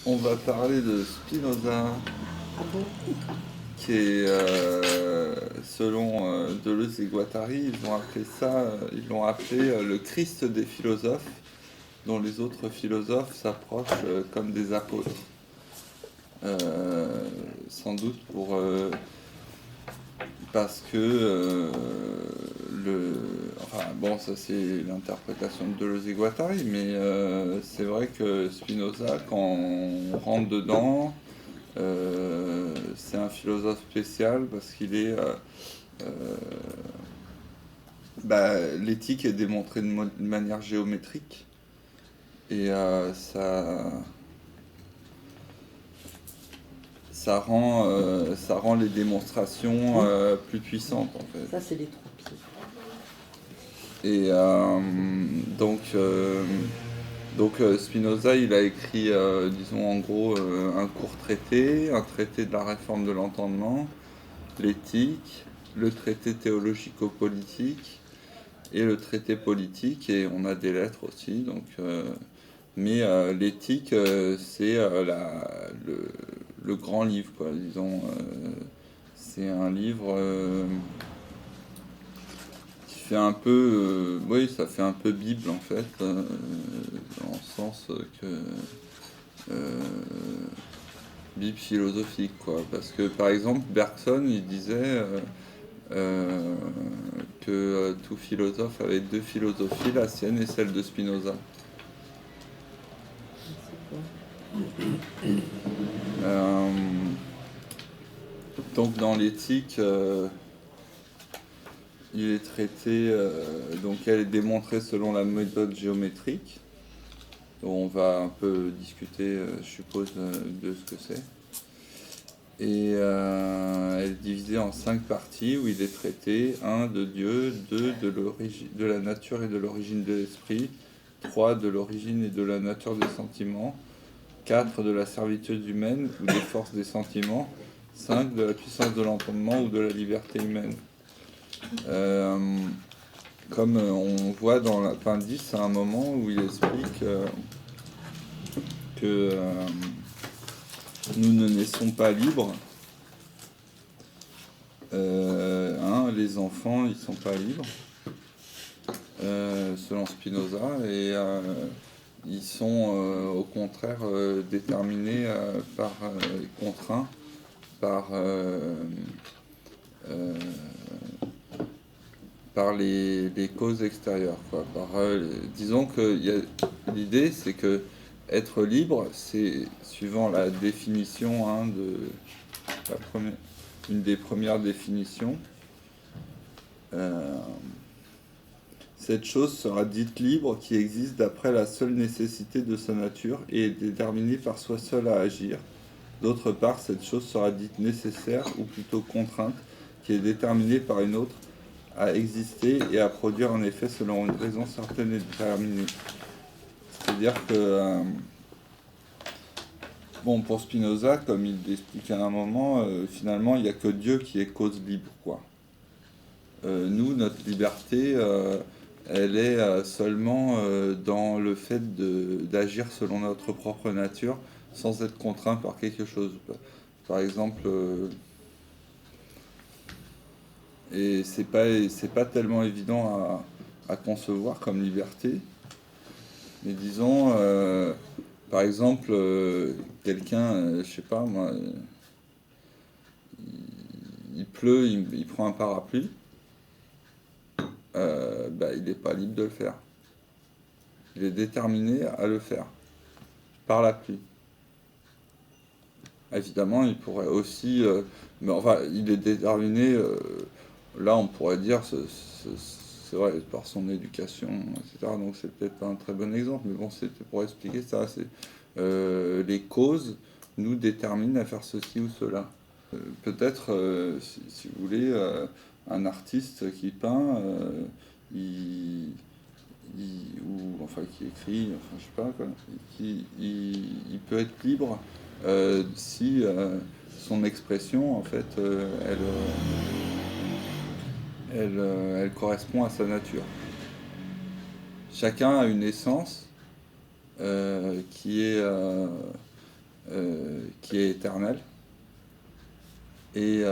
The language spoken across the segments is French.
On va parler de Spinoza, Ah bon? qui est, selon Deleuze et Guattari, ils l'ont appelé le Christ des philosophes, dont les autres philosophes s'approchent comme des apôtres. Sans doute parce que enfin bon, ça c'est l'interprétation de Deleuze et Guattari, mais c'est vrai que Spinoza, quand on rentre dedans, c'est un philosophe spécial parce qu'il est. L'éthique est démontrée de manière géométrique et ça rend les démonstrations Oui, plus puissantes en fait. ça c'est les trois pieds. Et donc, Spinoza, il a écrit, disons en gros, un court traité, un traité de la réforme de l'entendement, l'éthique, le traité théologico-politique et le traité politique, et on a des lettres aussi. Mais l'éthique, c'est le grand livre, quoi, disons. C'est un livre qui fait un peu, oui, ça fait un peu Bible en fait, dans le sens que euh, Bible philosophique, quoi. Parce que par exemple, Bergson, il disait euh, que tout philosophe avait deux philosophies, la sienne et celle de Spinoza. C'est quoi? Euh, donc dans l'éthique, il est traité, donc elle est démontrée selon la méthode géométrique. On va un peu discuter, je suppose, de ce que c'est. Et elle est divisée en 5 parties où il est traité: 1 de Dieu, 2 de la nature et de l'origine de l'esprit, 3 de l'origine et de la nature des sentiments, 4 de la servitude humaine ou des forces des sentiments, 5 de la puissance de l'entendement ou de la liberté humaine. Euh, Comme on voit dans l'appendice, à un moment où il explique que nous ne naissons pas libres. Les enfants, ils sont pas libres, selon Spinoza, et ils sont au contraire déterminés contraints par, euh, par les causes extérieures, quoi. Disons que l'idée, c'est que être libre, c'est, suivant la définition, la première, une des premières définitions, euh, cette chose sera dite libre qui existe d'après la seule nécessité de sa nature et est déterminée par soi seul à agir. D'autre part, cette chose sera dite nécessaire, ou plutôt contrainte, qui est déterminée par une autre à exister et à produire un effet selon une raison certaine et déterminée. C'est-à-dire que, bon, pour Spinoza, comme il l'explique à un moment, finalement, il n'y a que Dieu qui est cause libre, quoi. Nous, notre liberté, elle est seulement dans le fait d'agir selon notre propre nature, sans être contraint par quelque chose. Par exemple, et c'est pas tellement évident à concevoir comme liberté, mais disons, par exemple, quelqu'un, je sais pas moi, il pleut, il prend un parapluie, il n'est pas libre de le faire. Il est déterminé à le faire par la pluie. Évidemment, il pourrait aussi, mais enfin, il est déterminé, là on pourrait dire, c'est vrai, par son éducation, etc. Donc c'est peut-être pas un très bon exemple, mais bon, c'était pour expliquer ça. Les causes nous déterminent à faire ceci ou cela. Peut-être, si vous voulez, un artiste qui peint, il, ou enfin qui écrit, enfin je sais pas quoi, il peut être libre si son expression en fait elle correspond à sa nature. Chacun a une essence qui est qui est éternel. Et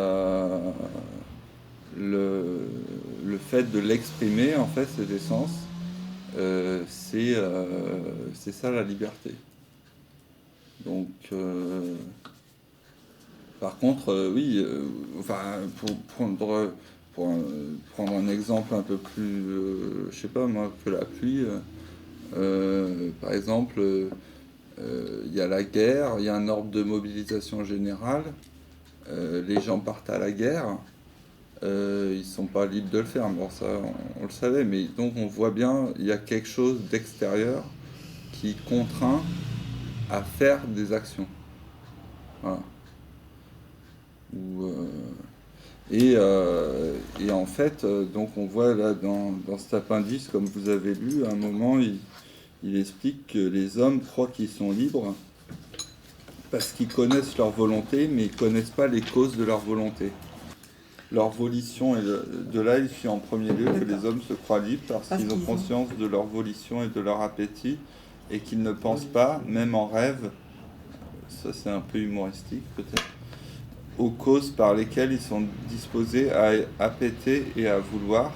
le fait de l'exprimer, en fait, cette essence, c'est ça la liberté. Donc, par contre, oui, enfin, pour prendre un exemple un peu plus, je sais pas moi, que la pluie, par exemple, il y a la guerre, il y a un ordre de mobilisation générale, les gens partent à la guerre, ils sont pas libres de le faire, bon ça on le savait, mais donc on voit bien, il y a quelque chose d'extérieur qui contraint à faire des actions. Voilà. Et en fait, donc on voit là dans cet appendice, comme vous avez lu, à un moment, il explique que les hommes croient qu'ils sont libres parce qu'ils connaissent leur volonté, mais ils ne connaissent pas les causes de leur volonté. Leur volition, et de là, il suit en premier lieu que les hommes se croient libres parce qu'ils ont conscience de leur volition et de leur appétit, et qu'ils ne pensent pas, même en rêve, ça c'est un peu humoristique peut-être, aux causes par lesquelles ils sont disposés à appéter et à vouloir,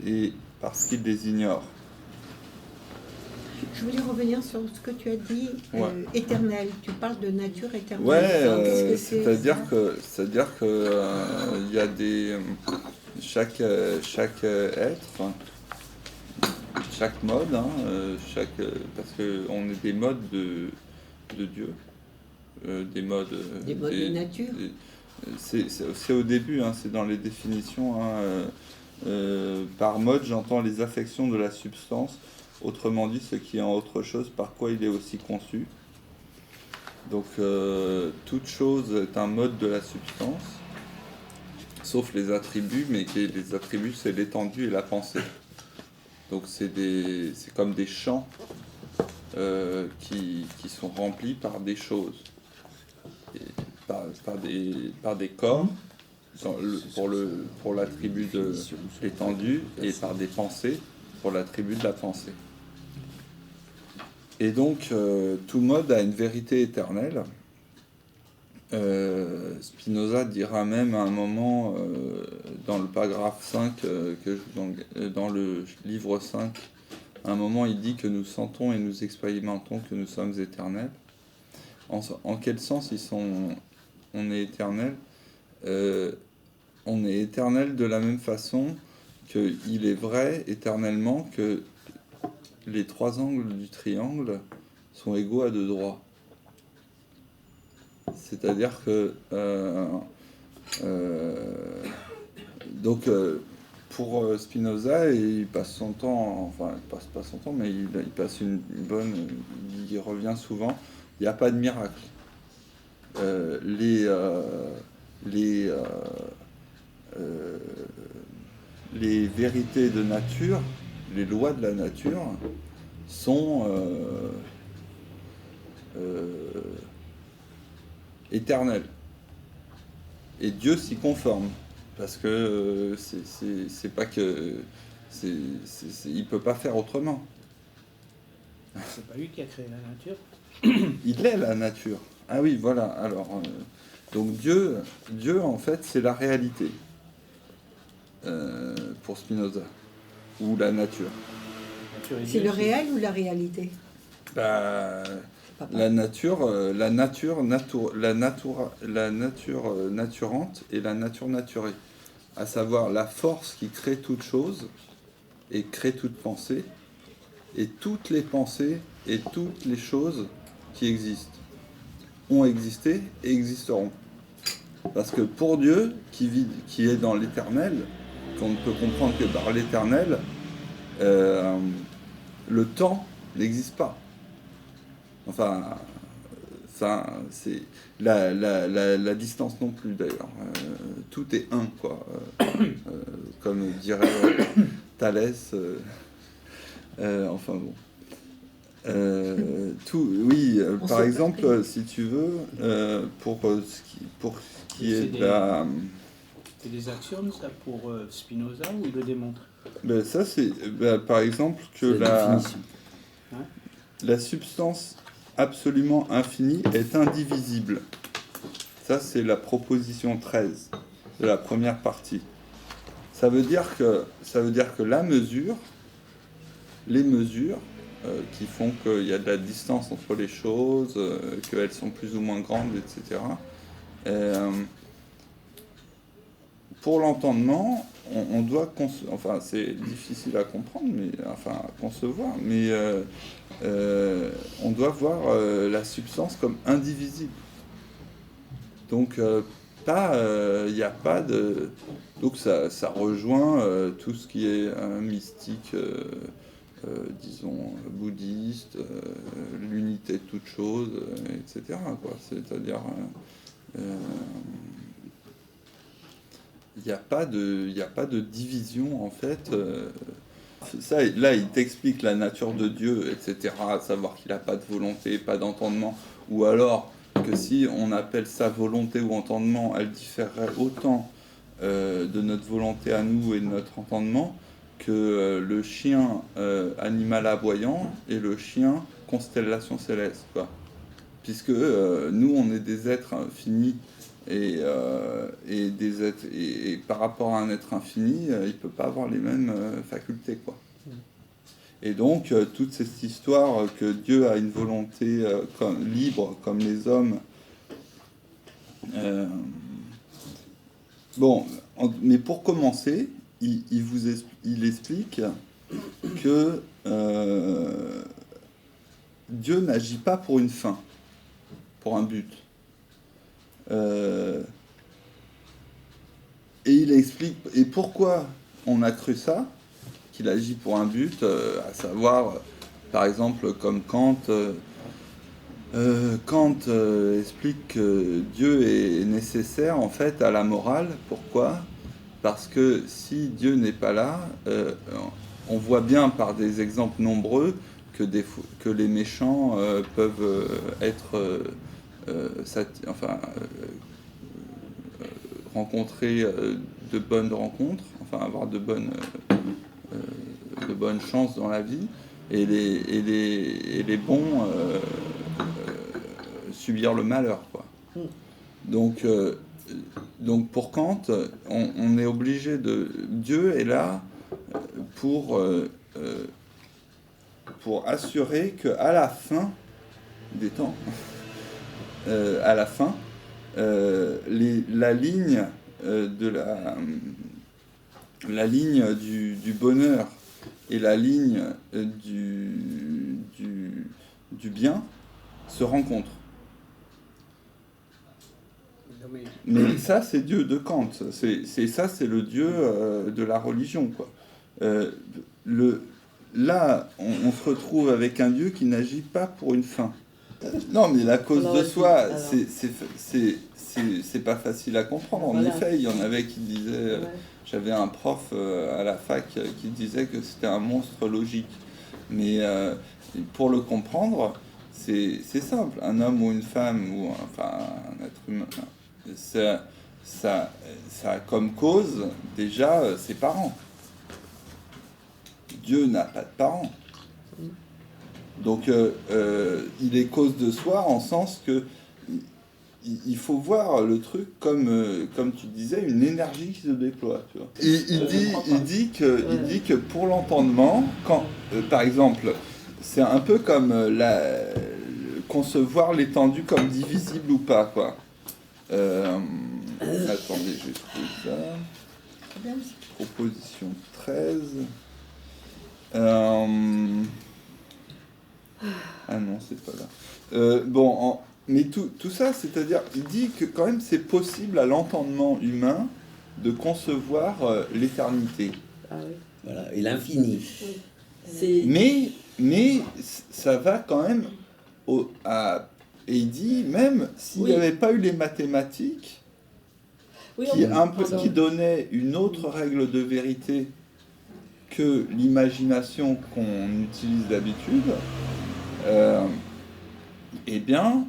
et parce qu'ils les ignorent. Je voulais revenir sur ce que tu as dit, éternel. Tu parles de nature éternelle. Ouais, c'est-à-dire que il y a chaque être, chaque mode, parce que on est des modes de Dieu, des modes de nature. C'est au début, c'est dans les définitions. Par mode, j'entends les affections de la substance. Autrement dit, ce qui est en autre chose, par quoi il est aussi conçu. Donc, toute chose est un mode de la substance, sauf les attributs, mais les attributs, c'est l'étendue et la pensée. Donc, c'est comme des champs qui sont remplis par des choses, et par des corps, pour l'attribut de l'étendue, et par des pensées, pour l'attribut de la pensée. Et donc, tout mode a une vérité éternelle. Spinoza dira même à un moment, dans le paragraphe 5, dans le livre 5, à un moment il dit que nous sentons et nous expérimentons que nous sommes éternels. En quel sens on est éternel? On est éternel de la même façon qu'il est vrai éternellement que les trois angles du triangle sont égaux à 2 droits. C'est-à-dire que pour Spinoza, il passe son temps, enfin il passe pas son temps, mais il passe il revient souvent, il n'y a pas de miracle. Les vérités de nature, les lois de la nature sont éternelles. Et Dieu s'y conforme. Parce que c'est pas que... il peut pas faire autrement. C'est pas lui qui a créé la nature. Il est la nature. Ah oui, voilà. Alors, donc Dieu, en fait, c'est la réalité. Pour Spinoza. Ou la nature. C'est le réel ou la réalité? La nature naturante et la nature naturée. À savoir la force qui crée toute chose et crée toute pensée, et toutes les pensées et toutes les choses qui existent ont existé et existeront. Parce que pour Dieu, qui est dans l'éternel, qu'on ne peut comprendre que par l'éternel, le temps n'existe pas. Enfin, ça, c'est la distance non plus d'ailleurs. Tout est un, quoi. Comme dirait Thalès. Enfin bon. Oui, par exemple, si tu veux, pour ce qui est de la... C'est des axiomes, ça, pour Spinoza, ou il le démontre? Ça, c'est, par exemple, que la substance absolument infini est indivisible. Ça, c'est la proposition 13 de la première partie. Ça veut dire que les mesures qui font qu'il y a de la distance entre les choses, qu'elles sont plus ou moins grandes, etc. Pour l'entendement, on doit enfin c'est difficile à comprendre, mais enfin à concevoir, mais on doit voir la substance comme indivisible. Donc il n'y a pas de... Donc ça rejoint tout ce qui est mystique, disons, bouddhiste, l'unité de toute chose, etc. Quoi. C'est-à-dire... il n'y a pas de division, en fait. Ça, là, il t'explique la nature de Dieu, etc., à savoir qu'il n'a pas de volonté, pas d'entendement, ou alors que si on appelle ça volonté ou entendement, elle différerait autant de notre volonté à nous et de notre entendement que le chien animal aboyant et le chien constellation céleste, quoi. Puisque nous, on est des êtres finis, et des êtres, et par rapport à un être infini, il ne peut pas avoir les mêmes facultés, quoi. Et donc, toute cette histoire que Dieu a une volonté libre, comme les hommes. Mais pour commencer, il explique que Dieu n'agit pas pour une fin, pour un but. Et il explique, et pourquoi on a cru ça, qu'il agit pour un but, à savoir, par exemple, comme Kant explique que Dieu est nécessaire en fait à la morale. Pourquoi ? Parce que si Dieu n'est pas là, on voit bien par des exemples nombreux que les méchants peuvent être rencontrer de bonnes rencontres, enfin avoir de bonnes chances dans la vie, et les bons subir le malheur, quoi. Donc pour Kant, on est obligé de... Dieu est là pour assurer qu'à la fin des temps, à la fin, la ligne du bonheur et la ligne du bien se rencontrent. Mais ça, c'est Dieu de Kant. C'est le Dieu de la religion, quoi. Là, on se retrouve avec un Dieu qui n'agit pas pour une fin. Non, mais la cause de soi, c'est pas facile à comprendre. En effet, il y en avait qui disaient... J'avais un prof à la fac qui disait que c'était un monstre logique. Mais pour le comprendre, c'est simple. Un homme ou une femme, ou enfin un être humain, ça a comme cause déjà ses parents. Dieu n'a pas de parents. Donc il est cause de soi en sens que il faut voir le truc comme tu disais, une énergie qui se déploie. Tu vois. Il dit que pour l'entendement, quand par exemple, c'est un peu comme concevoir l'étendue comme divisible ou pas, quoi. Attendez, je vais trouver ça. Proposition 13. Ah non, c'est pas là. Mais tout ça, c'est-à-dire, il dit que quand même c'est possible à l'entendement humain de concevoir l'éternité. Ah oui. Voilà, et l'infini. Oui. Mais ça va quand même et il dit, même s'il n'y avait pas eu les mathématiques, qui donnaient une autre règle de vérité que l'imagination qu'on utilise d'habitude, eh bien,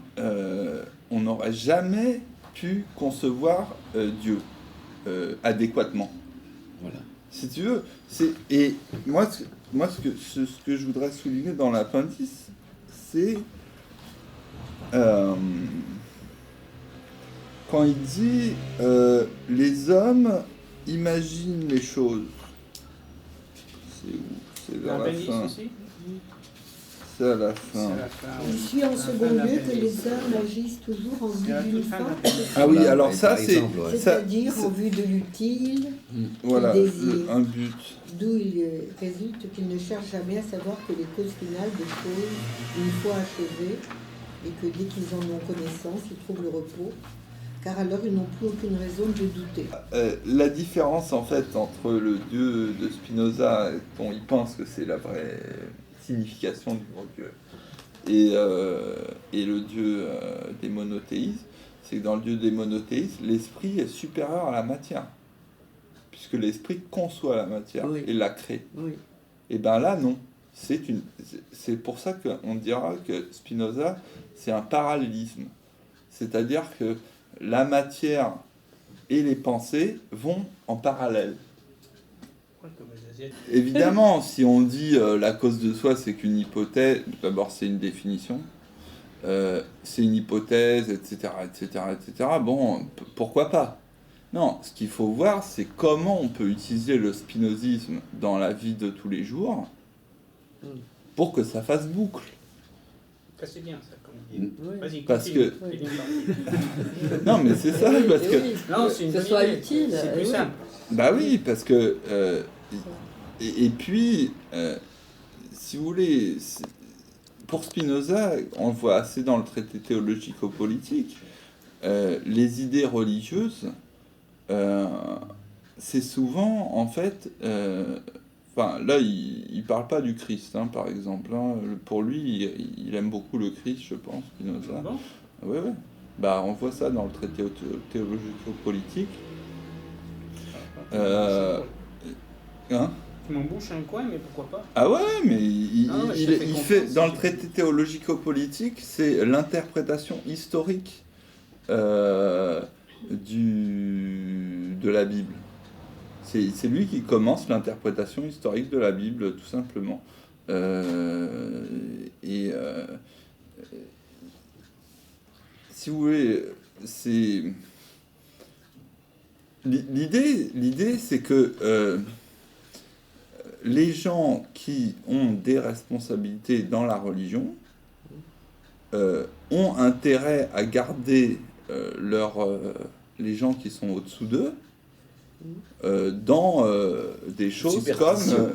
on n'aurait jamais pu concevoir Dieu adéquatement. Voilà. Si tu veux. Et moi, ce que je voudrais souligner dans l'appendice, c'est quand il dit les hommes imaginent les choses. C'est où? C'est vers la L'appendice fin. aussi. C'est à la C'est fin. à la fin, Il oui. suit en second lieu que les hommes agissent toujours en vue C'est à la d'une toute fin fin, de l'appendice. Ah oui, Voilà, alors ouais, ça par c'est exemple, ouais. c'est-à-dire ça- en vue de l'utile, voilà désir. un but. d'où il résulte qu'ils ne cherchent jamais à savoir que les causes finales des choses, une fois achevées, et que dès qu'ils en ont connaissance, ils trouvent le repos, car alors ils n'ont plus aucune raison de douter. La différence en fait entre le Dieu de Spinoza, dont il pense que c'est la vraie signification du mot Dieu, et le Dieu des monothéismes, c'est que dans le Dieu des monothéismes, l'esprit est supérieur à la matière, puisque l'esprit conçoit la matière Oui. et la crée. Oui. Et bien là, non. C'est pour ça qu'on dira que Spinoza, c'est un parallélisme. C'est-à-dire que la matière et les pensées vont en parallèle. Ouais, comme les Asiatiques. Évidemment, si on dit la cause de soi, c'est qu'une hypothèse, d'abord c'est une définition, c'est une hypothèse, etc., etc., etc., bon, pourquoi pas? Non, ce qu'il faut voir, c'est comment on peut utiliser le spinozisme dans la vie de tous les jours pour que ça fasse boucle. Ça, c'est bien, ça, comme idée. Oui. Vas-y, Parce continue. que- Finis par- Non, mais c'est ça, parce que... Oui. Non, c'est une Que ce bonne soit idée. utile, C'est plus oui. simple. Bah oui, parce que... et puis, si vous voulez, pour Spinoza, on le voit assez dans le traité théologico-politique, les idées religieuses, c'est souvent, en fait... Enfin, là, il parle pas du Christ, hein, par exemple. Hein. Pour lui, il aime beaucoup le Christ, je pense, Spinoza. Bon. Oui, oui. Bah, on voit ça dans le traité théologico-politique. Hein? Tu m'embouches un coin, mais pourquoi pas? Ah ouais, mais il, Non, mais je il- te fais il confiance, fait si dans le tu- traité théologico-politique, c'est l'interprétation historique de la Bible. C'est lui qui commence l'interprétation historique de la Bible, tout simplement. Si vous voulez, c'est l'idée, c'est que les gens qui ont des responsabilités dans la religion ont intérêt à garder les gens qui sont au-dessous d'eux dans des choses Superstition.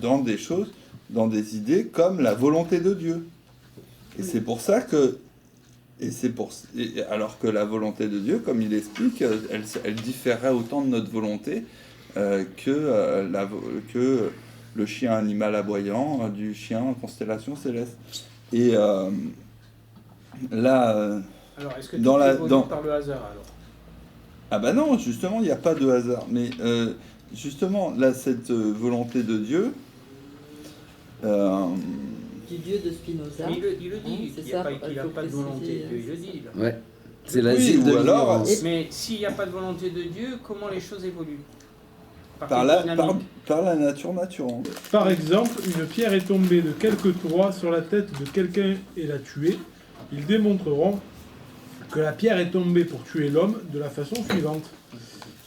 dans des idées comme la volonté de Dieu. Et c'est pour ça que alors que la volonté de Dieu, comme il explique, elle différerait autant de notre volonté que le chien animal aboyant du chien en constellation céleste. Et là, Alors, est-ce que Dans tout la- évolue dans- par le hasard, alors? ah bah non, justement, il n'y a pas de hasard. Mais justement, là, cette volonté de Dieu, Du Dieu de Spinoza. Mais il le dit, c'est il n'y a, ça, pas, il il a faut pas de volonté préciser, de Dieu, il le dit. Là. Ouais. C'est Oui, l'asile de ou alors- l'ignorance. Mais s'il n'y a pas de volonté de Dieu, comment les choses évoluent? par quelle la dynamique? nature naturelle. Par exemple, une pierre est tombée de quelque toit sur la tête de quelqu'un et l'a tué. Ils démontreront que la pierre est tombée pour tuer l'homme de la façon suivante.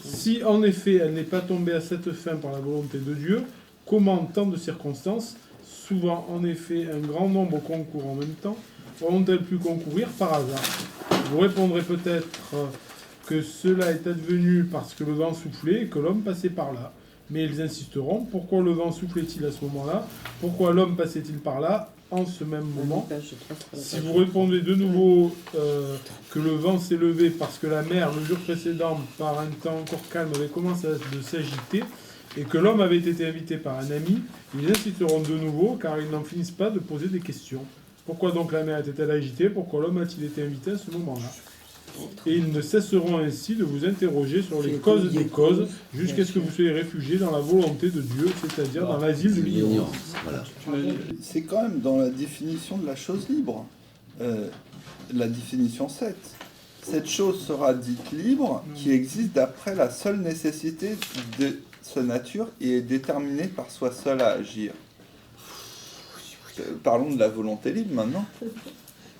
Si en effet elle n'est pas tombée à cette fin par la volonté de Dieu, comment en tant de circonstances, souvent en effet un grand nombre concourent en même temps, auront-elles pu concourir par hasard? Vous répondrez peut-être que cela est advenu parce que le vent soufflait et que l'homme passait par là. Mais ils insisteront, pourquoi le vent soufflait-il à ce moment-là? Pourquoi l'homme passait-il par là en ce même moment? Si vous répondez de nouveau que le vent s'est levé parce que la mer, le jour précédent, par un temps encore calme, avait commencé à s'agiter, et que l'homme avait été invité par un ami, ils insisteront de nouveau car ils n'en finissent pas de poser des questions. Pourquoi donc la mer était-elle agitée? Pourquoi l'homme a-t-il été invité à ce moment-là? Et ils ne cesseront ainsi de vous interroger sur les causes des causes, jusqu'à ce que vous soyez réfugiés dans la volonté de Dieu, c'est-à-dire dans l'asile de l'ignorance. Voilà. C'est quand même dans la définition de la chose libre, la définition 7. Cette chose sera dite libre qui existe d'après la seule nécessité de sa nature et est déterminée par soi seul à agir. Parlons de la volonté libre maintenant.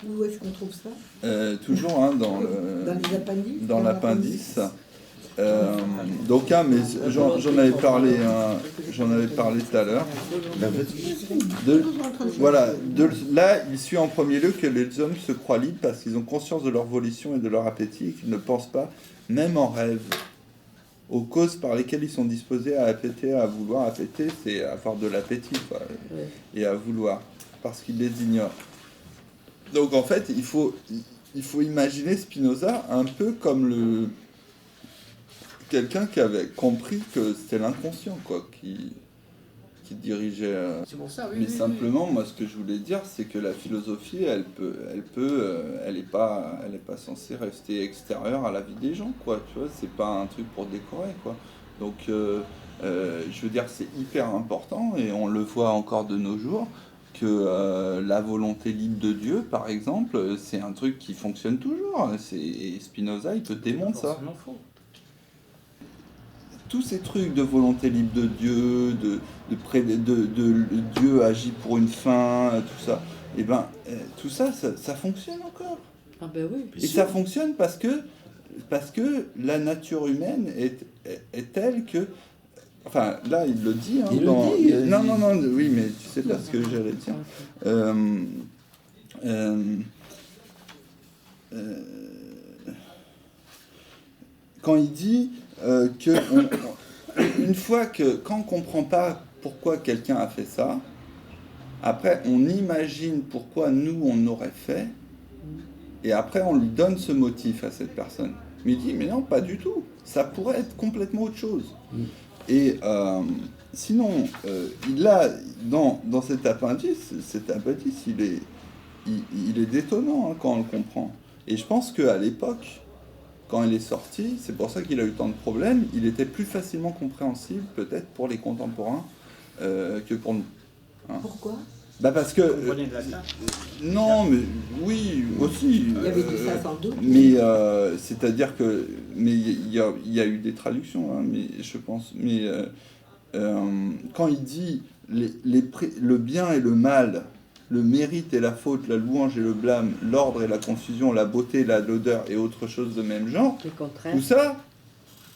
Où est-ce qu'on trouve ça? Toujours hein, dans les appendices. dans l'appendice. Donc mais j'en avais parlé tout à l'heure. Là, il suit en premier lieu que les hommes se croient libres parce qu'ils ont conscience de leur volition et de leur appétit et qu'ils ne pensent pas, même en rêve, aux causes par lesquelles ils sont disposés à appéter, à vouloir. Appéter, c'est avoir de l'appétit, quoi, et à vouloir, parce qu'ils les ignorent. Donc en fait, il faut imaginer Spinoza un peu comme quelqu'un qui avait compris que c'était l'inconscient, quoi, qui dirigeait. C'est pour ça, oui. Mais oui, simplement, moi, ce que je voulais dire, c'est que la philosophie, elle est pas censée rester extérieure à la vie des gens, quoi. Tu vois, c'est pas un truc pour décorer, quoi. Donc, je veux dire, c'est hyper important, et on le voit encore de nos jours, que la volonté libre de Dieu, par exemple, c'est un truc qui fonctionne toujours. Et Spinoza, il te démontre ça. forcément faux. Tous ces trucs de volonté libre de Dieu, de Dieu agit pour une fin, tout ça, et ben tout ça, ça fonctionne encore. Ah ben oui. Et ça fonctionne parce que la nature humaine est telle que, enfin là il le dit. Hein, non, oui, mais tu sais pas ce que j'allais dire. Quand il dit une fois quand on comprend pas pourquoi quelqu'un a fait ça, après on imagine pourquoi nous on aurait fait, et après on lui donne ce motif à cette personne. Mais il dit mais non, pas du tout, ça pourrait être complètement autre chose. Et sinon, là, dans cet appendice, il est détonnant hein, quand on le comprend. Et je pense qu'à l'époque, quand il est sorti, c'est pour ça qu'il a eu tant de problèmes, il était plus facilement compréhensible peut-être pour les contemporains que pour nous. Hein. Pourquoi? Parce que... Vous comprenez le latin? Non, mais oui, aussi. Il y avait du ça sans doute. Mais c'est-à-dire que... Mais il y a eu des traductions, hein, mais je pense... Mais quand il dit le bien et le mal, le mérite et la faute, la louange et le blâme, l'ordre et la confusion, la beauté, l'odeur et autre chose de même genre, tout ça,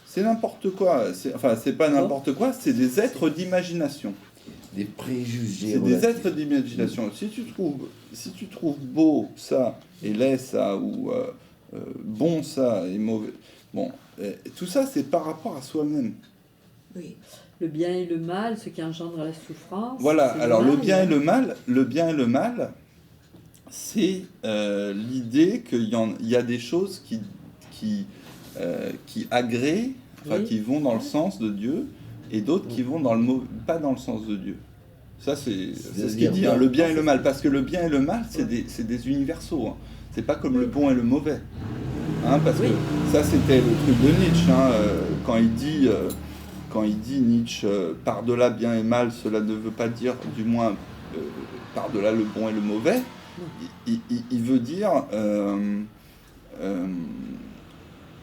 c'est n'importe quoi. C'est pas n'importe quoi, c'est des êtres d'imagination. Des préjugés. C'est des êtres d'imagination. Si tu trouves beau ça et laid ça, ou bon ça et mauvais... Bon, tout ça, c'est par rapport à soi-même. Oui. Le bien et le mal, ce qui engendre la souffrance. Voilà, alors le bien et le mal, c'est l'idée qu'il y a des choses qui agréent, enfin Oui. qui vont dans le sens de Dieu, et d'autres qui vont pas dans le sens de Dieu. Ça, c'est ce qu'il dit, hein, le bien et le mal, parce que le bien et le mal, c'est des universaux. Hein. C'est pas comme le bon et le mauvais. Hein, parce que ça, c'était le truc de Nietzsche, hein, quand il dit Nietzsche, par-delà bien et mal, cela ne veut pas dire, du moins, par-delà le bon et le mauvais, il veut dire,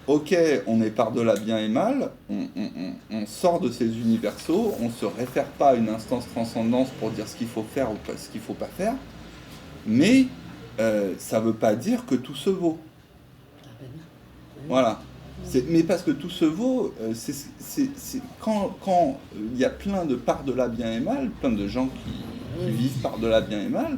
ok, on est par-delà bien et mal, on sort de ces universaux, on ne se réfère pas à une instance transcendance pour dire ce qu'il faut faire ou pas, ce qu'il ne faut pas faire, mais ça ne veut pas dire que tout se vaut. Voilà. Mais parce que tout se vaut, c'est quand il y a plein de par-delà bien et mal, plein de gens qui vivent par-delà bien et mal,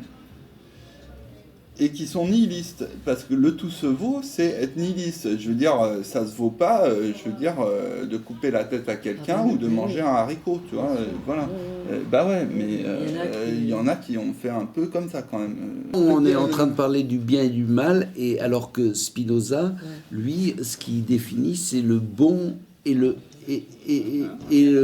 et qui sont nihilistes, parce que le tout se vaut, c'est être nihiliste. Je veux dire, ça se vaut pas, je veux dire, de couper la tête à quelqu'un ou de manger un haricot, tu vois, voilà. Bah ouais, mais il y en a qui ont fait un peu comme ça quand même. On est en train de parler du bien et du mal, et alors que Spinoza, lui, ce qu'il définit, c'est le bon et le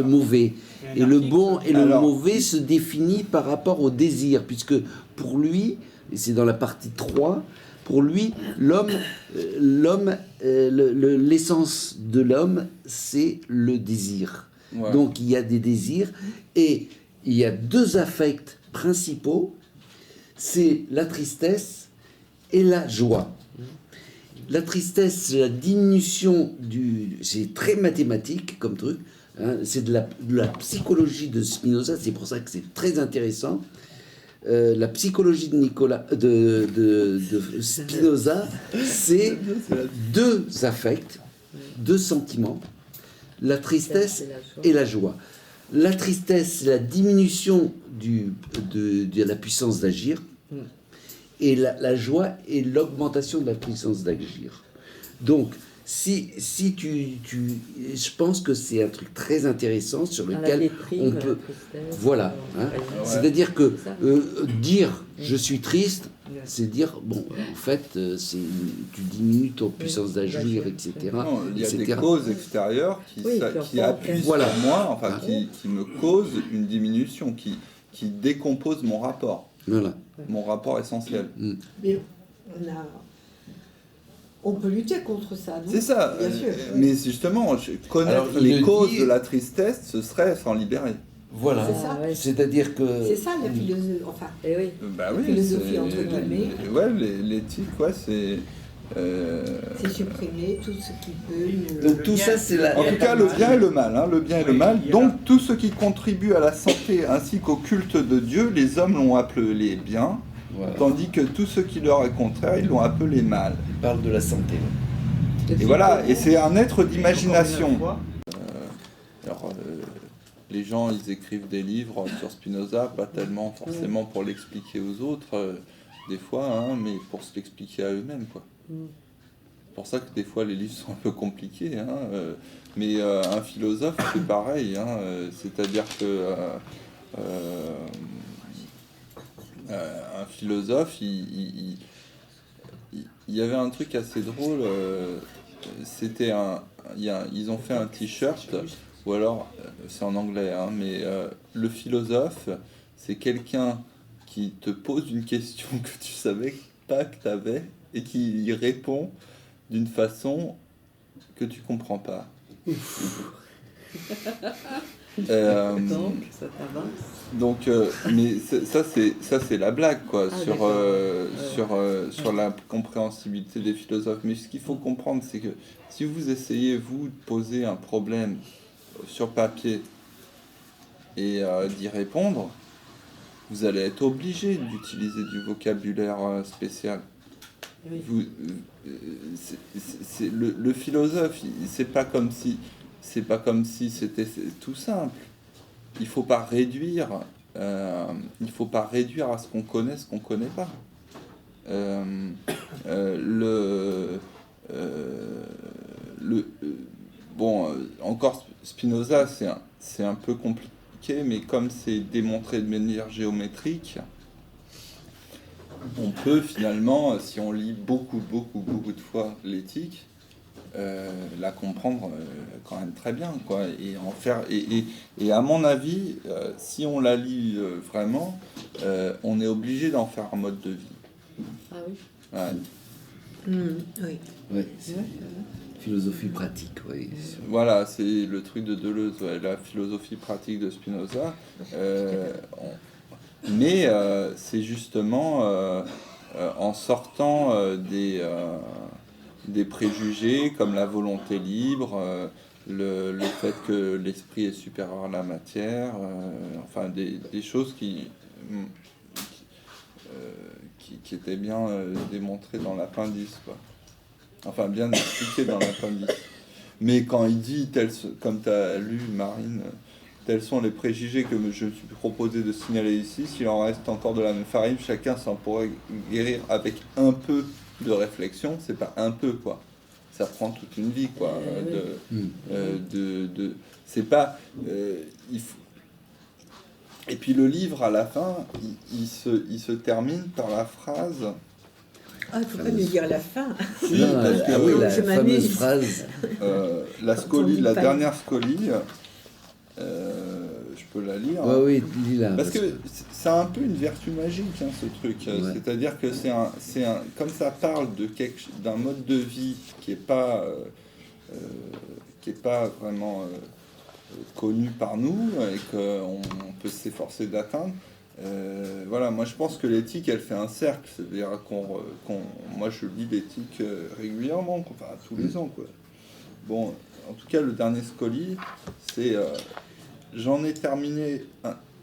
mauvais. Et le bon et le mauvais se définit par rapport au désir, puisque pour lui, et c'est dans la partie 3, pour lui, l'essence de l'homme, c'est le désir. Ouais. Donc il y a des désirs, et il y a deux affects principaux, c'est la tristesse et la joie. La tristesse, c'est la diminution c'est très mathématique comme truc, hein, c'est de la psychologie de Spinoza, c'est pour ça que c'est très intéressant. la psychologie de Spinoza, c'est deux affects, deux sentiments, la tristesse et la joie. La tristesse, c'est la diminution de la puissance d'agir, et la joie est l'augmentation de la puissance d'agir. Donc, si je pense que c'est un truc très intéressant sur lequel on peut, voilà, hein, c'est-à-dire que dire je suis triste, c'est dire bon, en fait, tu diminues ton puissance d'agir, etc. Non, il y a etc. des causes extérieures qui appuient sur moi, enfin qui me causent une diminution, qui décompose mon rapport, mon rapport essentiel. Mais on peut lutter contre ça, non? C'est ça, bien sûr. mais justement, connaître les causes de la tristesse, ce serait s'en libérer. Voilà, C'est ça. c'est-à-dire que... C'est ça la philosophie, enfin, Et oui. Bah la oui, philosophie entre guillemets. Ouais, l'éthique, ouais, c'est... C'est supprimer tout ce qui peut nous... Donc tout ça, c'est la... En tout cas, le bien et le mal, hein, le bien et le mal. Donc, tout ce qui contribue à la santé ainsi qu'au culte de Dieu, les hommes l'ont appelé bien, tandis que tout ce qui leur est contraire, ils l'ont appelé mal. Il parle de la santé. Et voilà, et c'est un être d'imagination. Les gens, ils écrivent des livres sur Spinoza, pas tellement forcément pour l'expliquer aux autres, des fois, hein, mais pour se l'expliquer à eux-mêmes, quoi. C'est pour ça que des fois les livres sont un peu compliqués, hein, mais un philosophe c'est pareil, hein, c'est-à-dire que un philosophe, il y avait un truc assez drôle, c'était ils ont fait un t-shirt, ou alors c'est en anglais, hein, mais le philosophe, c'est quelqu'un qui te pose une question que tu savais pas que tu avais et qui y répond d'une façon que tu comprends pas. Donc, ça t'avance. Donc, mais ça c'est la blague, quoi, sur la compréhensibilité des philosophes. Mais ce qu'il faut comprendre, c'est que si vous essayez, vous, de poser un problème sur papier et d'y répondre, vous allez être obligé d'utiliser du vocabulaire spécial. Oui. Le philosophe, c'est pas comme si c'était tout simple. Il faut pas réduire à ce qu'on connaît, ce qu'on connaît pas. Encore Spinoza, c'est un peu compliqué, mais comme c'est démontré de manière géométrique, on peut finalement, si on lit beaucoup de fois l'éthique, la comprendre quand même très bien, quoi, et en faire et à mon avis, si on la lit vraiment, on est obligé d'en faire un mode de vie. Ah oui. Ouais. Oui. Ouais, philosophie pratique, oui. Voilà, c'est le truc de Deleuze, ouais, la philosophie pratique de Spinoza. Mais c'est justement en sortant des préjugés comme la volonté libre, le fait que l'esprit est supérieur à la matière, enfin des choses qui étaient bien démontrées dans l'appendice, quoi. Enfin, bien expliquées dans l'appendice. Mais quand il dit, comme tu as lu, Marine, tels sont les préjugés que je me suis proposé de signaler ici, s'il en reste encore de la même farine, chacun s'en pourrait guérir avec un peu de réflexion, c'est pas un peu, quoi. Ça prend toute une vie, quoi. C'est pas... il faut... Et puis le livre, à la fin, il se termine par la phrase... Ah, il ne faut pas nous dire la fin. Oui, parce que, la je fameuse m'amuse. phrase. la dernière scolie, je peux la lire. Ouais, oui, lis-la. Parce que c'est un peu une vertu magique, hein, ce truc. Ouais. C'est-à-dire que comme ça parle d'un mode de vie qui est pas vraiment connu par nous et qu'on peut s'efforcer d'atteindre. Voilà, moi je pense que l'éthique, elle fait un cercle. C'est-à-dire moi je lis l'éthique régulièrement, enfin tous les ans, quoi. Bon, en tout cas, le dernier Scoli, c'est j'en ai terminé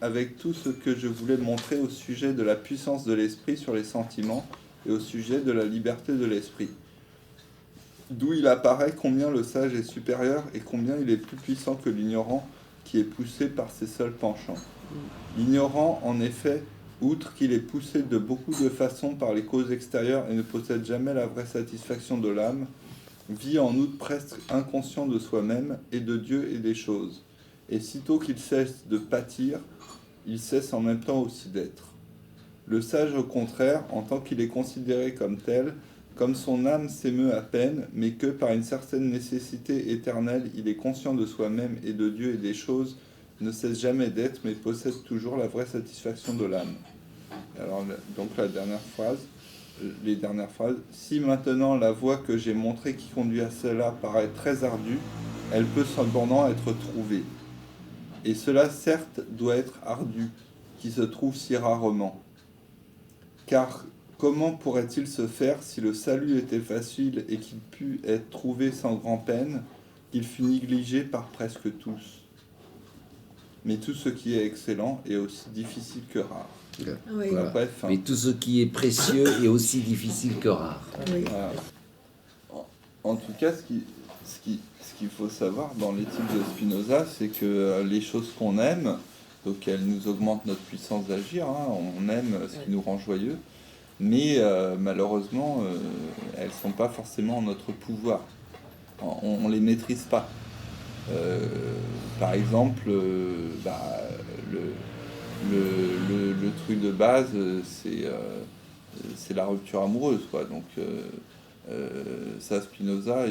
avec tout ce que je voulais montrer au sujet de la puissance de l'esprit sur les sentiments et au sujet de la liberté de l'esprit. D'où il apparaît combien le sage est supérieur et combien il est plus puissant que l'ignorant qui est poussé par ses seuls penchants. L'ignorant, en effet, outre qu'il est poussé de beaucoup de façons par les causes extérieures et ne possède jamais la vraie satisfaction de l'âme, vit en outre presque inconscient de soi-même et de Dieu et des choses. Et sitôt qu'il cesse de pâtir, il cesse en même temps aussi d'être. Le sage, au contraire, en tant qu'il est considéré comme tel, comme son âme s'émeut à peine, mais que par une certaine nécessité éternelle, il est conscient de soi-même et de Dieu et des choses, ne cesse jamais d'être, mais possède toujours la vraie satisfaction de l'âme. Alors, donc la dernière phrase, les dernières phrases. Si maintenant la voie que j'ai montrée qui conduit à cela paraît très ardue, elle peut cependant être trouvée. Et cela, certes, doit être ardu, qui se trouve si rarement. Car comment pourrait-il se faire si le salut était facile et qu'il pût être trouvé sans grand-peine, qu'il fût négligé par presque tous? Mais tout ce qui est excellent est aussi difficile que rare. Oui. Voilà, bref. Hein. Mais tout ce qui est précieux est aussi difficile que rare. Oui. Voilà. En tout cas, ce qu'il faut savoir dans l'éthique de Spinoza, c'est que les choses qu'on aime, donc elles nous augmentent notre puissance d'agir, hein, on aime ce qui nous rend joyeux, mais malheureusement, elles ne sont pas forcément en notre pouvoir. On ne les maîtrise pas. Par exemple, le truc de base, c'est la rupture amoureuse, quoi. Donc ça, Spinoza,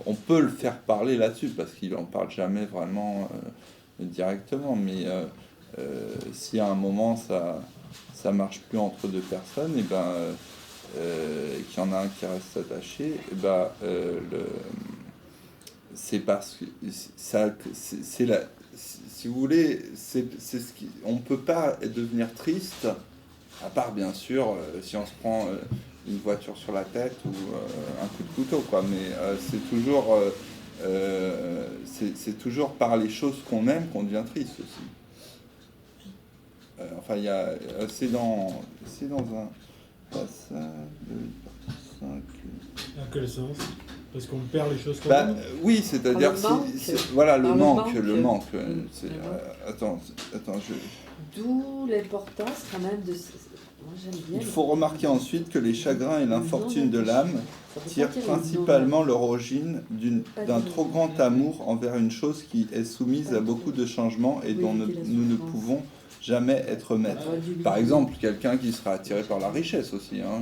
on peut le faire parler là-dessus parce qu'il en parle jamais vraiment directement. Mais si à un moment ça marche plus entre deux personnes, et qu'il y en a un qui reste attaché, c'est parce que si vous voulez, on ne peut pas devenir triste, à part bien sûr si on se prend une voiture sur la tête ou un coup de couteau, quoi. Mais c'est toujours par les choses qu'on aime qu'on devient triste aussi. Enfin, c'est dans un passage de 5. Dans quel sens? Parce qu'on perd les choses qu'on Bah, aime. oui, c'est-à-dire voilà le manque. Attends, D'où l'importance quand même de... Moi, j'aime bien il faut remarquer ensuite que les chagrins et l'infortune de l'âme tirent principalement leur origine d'un trop grand amour envers une chose qui est soumise à beaucoup de changements et dont nous ne pouvons jamais être maîtres. Par exemple, quelqu'un qui sera attiré par la richesse aussi. Hein,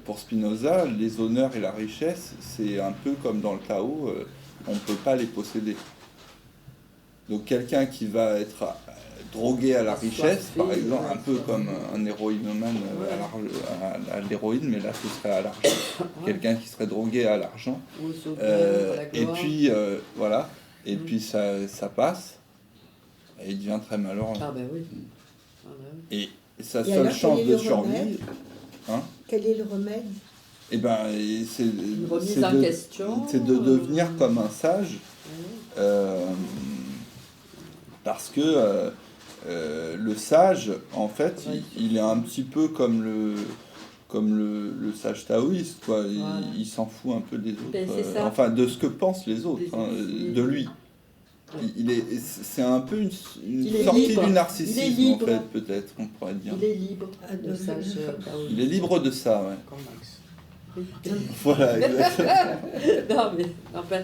pour Spinoza, les honneurs et la richesse, c'est un peu comme dans le Tao, on ne peut pas les posséder. Donc quelqu'un qui va être drogué à la richesse, par exemple, un peu comme un héroïnomane à l'héroïne, mais là ce serait à l'argent. Quelqu'un qui serait drogué à l'argent. Et puis voilà, et puis ça passe, et il devient très malheureux. Ah ben oui. Et sa seule chance de survie... Hein? Quel est le remède? Eh ben, c'est de devenir comme un sage, parce que le sage, en fait, il est un petit peu comme le sage taoïste, quoi. Il s'en fout un peu des autres, enfin de ce que pensent les autres, de lui. C'est un peu une sortie du narcissisme, en fait, peut-être, on pourrait dire. Il est libre, le sage. Il est libre de ça, ouais. Comme Max. Voilà, exactement. Non, mais enfin,